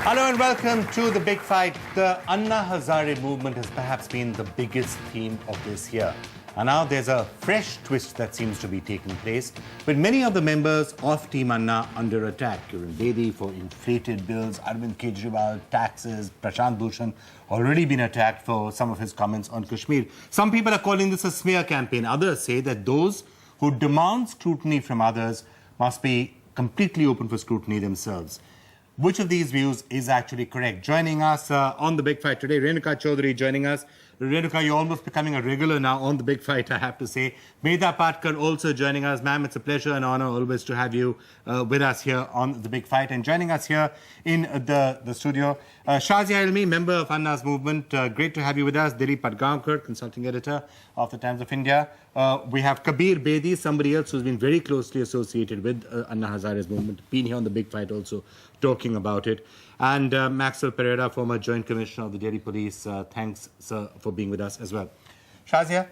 Hello and welcome to The Big Fight. The Anna Hazare movement has perhaps been the biggest theme of this year. And now there's a fresh twist that seems to be taking place, with many of the members of Team Anna under attack. Kiran Bedi for inflated bills, Arvind Kejriwal, taxes, Prashant Bhushan already been attacked for some of his comments on Kashmir. Some people are calling this a smear campaign. Others say that those who demand scrutiny from others must be completely open for scrutiny themselves. Which of these views is actually correct? Joining us on The Big Fight today, Renuka Chaudhary joining us. Renuka, you're almost becoming a regular now on The Big Fight, I have to say. Medha Patkar also joining us. Ma'am, it's a pleasure and honor always to have you with us here on The Big Fight. And joining us here in the studio, Shazia Ilmi, member of Anna's movement. Great to have you with us. Dilip Padgaonkar, consulting editor of the Times of India. We have Kabir Bedi, somebody else who's been very closely associated with Anna Hazare's movement, been here on The Big Fight also talking about it. And Maxwell Pereira, former Joint Commissioner of the Delhi Police. Thanks, sir, for being with us as well. Shazia,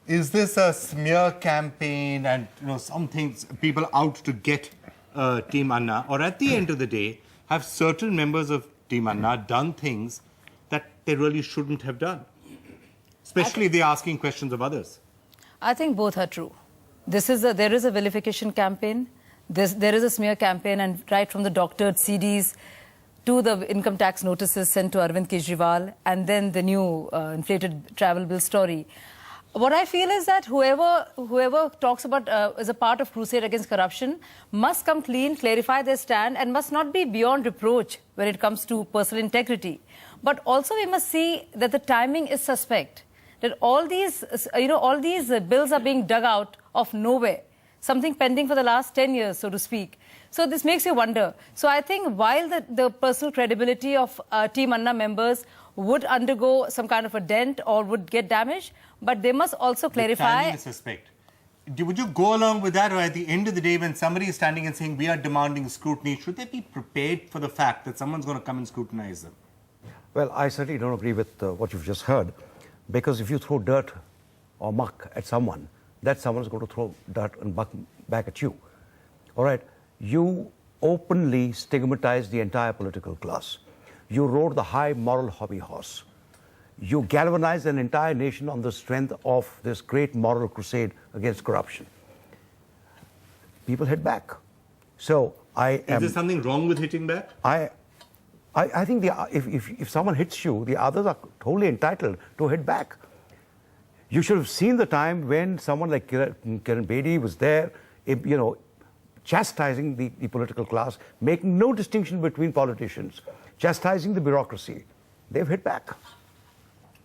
is this a smear campaign and some things, people out to get Team Anna? Or at the end of the day, have certain members of Team Anna done things that they really shouldn't have done? Especially if they're asking questions of others. I think both are true. There is a vilification campaign. There is a smear campaign, and right from the doctored CDs to the income tax notices sent to Arvind Kejriwal, and then the new inflated travel bill story. What I feel is that whoever talks about as a part of crusade against corruption must come clean, clarify their stand, and must not be beyond reproach when it comes to personal integrity. But also we must see that the timing is suspect. That all these bills are being dug out of nowhere. Something pending for the last 10 years, so to speak. So this makes you wonder. So I think while the personal credibility of Team Anna members would undergo some kind of a dent or would get damaged, but they must also clarify... The timing is suspect. Would you go along with that, or at the end of the day, when somebody is standing and saying, we are demanding scrutiny, should they be prepared for the fact that someone's going to come and scrutinize them? Well, I certainly don't agree with what you've just heard, because if you throw dirt or muck at someone, that someone's going to throw dirt and muck back at you. All right? You openly stigmatize the entire political class. You rode the high moral hobby horse. You galvanized an entire nation on the strength of this great moral crusade against corruption. People hit back. So Is there something wrong with hitting back? I think if someone hits you, the others are totally entitled to hit back. You should have seen the time when someone like Kiran Bedi was there, chastising the political class, making no distinction between politicians, chastising the bureaucracy. They've hit back.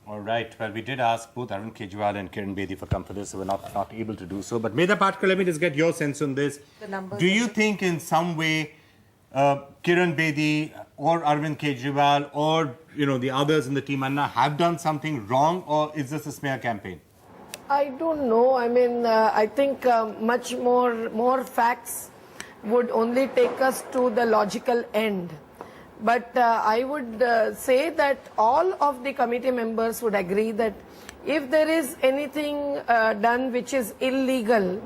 All right. Well, we did ask both Arvind Kejriwal and Kiran Bedi for come for this, so we're not able to do so. But Medha Patkar, let me just get your sense on this. Do you think in some way Kiran Bedi or Arvind Kejriwal or the others in the Team Anna have done something wrong, or is this a smear campaign? I don't know. I mean, I think much more facts would only take us to the logical end. But I would say that all of the committee members would agree that if there is anything done which is illegal,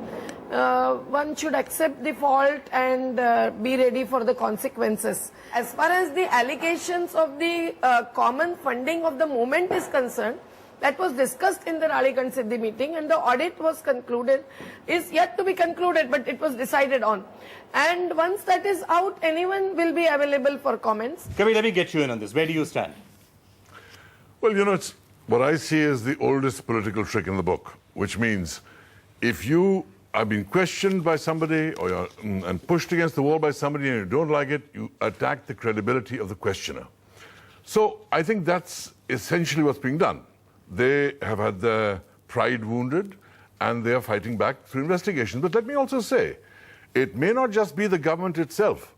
one should accept the fault and be ready for the consequences. As far as the allegations of the common funding of the movement is concerned, that was discussed in the Raleigh-Ganj Siddhi meeting, and the audit was concluded, is yet to be concluded, but it was decided on. And once that is out, anyone will be available for comments. Kabir, let me get you in on this. Where do you stand? Well, what I see is the oldest political trick in the book, which means if you are being questioned by somebody and pushed against the wall by somebody and you don't like it, you attack the credibility of the questioner. So I think that's essentially what's being done. They have had their pride wounded and they are fighting back through investigations. But let me also say, it may not just be the government itself.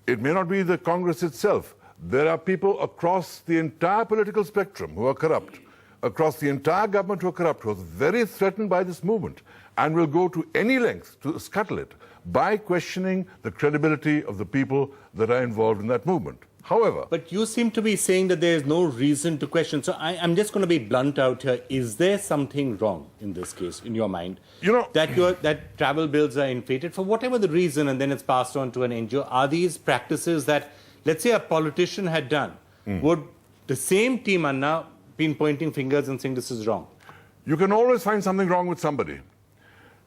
It may not be the Congress itself. There are people across the entire political spectrum who are corrupt, across the entire government who are corrupt, who are very threatened by this movement and will go to any length to scuttle it by questioning the credibility of the people that are involved in that movement. However... But you seem to be saying that there is no reason to question. So I'm just going to be blunt out here. Is there something wrong in this case, in your mind? That travel bills are inflated for whatever the reason and then it's passed on to an NGO. Are these practices that let's say a politician had done, would the same team Anna been pointing fingers and saying this is wrong? You can always find something wrong with somebody.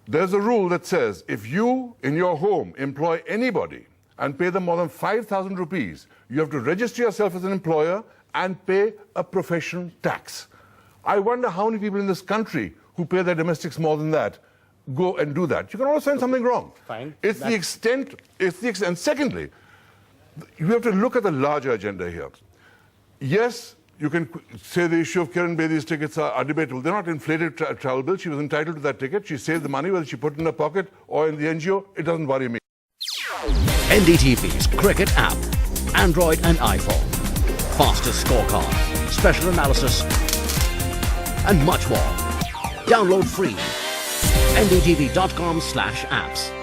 There's a rule that says if you, in your home, employ anybody and pay them more than 5,000 rupees, you have to register yourself as an employer and pay a professional tax. I wonder how many people in this country who pay their domestics more than that go and do that. You can always find something wrong. Fine. It's the extent, and secondly, you have to look at the larger agenda here. Yes, you can say the issue of Kiran Bedi's tickets are debatable. They're not inflated travel bills. She was entitled to that ticket. She saved the money, whether she put it in her pocket or in the NGO. It doesn't worry me. NDTV's cricket app, Android and iPhone. Fastest scorecard, special analysis, and much more. Download free. ndtv.com/apps.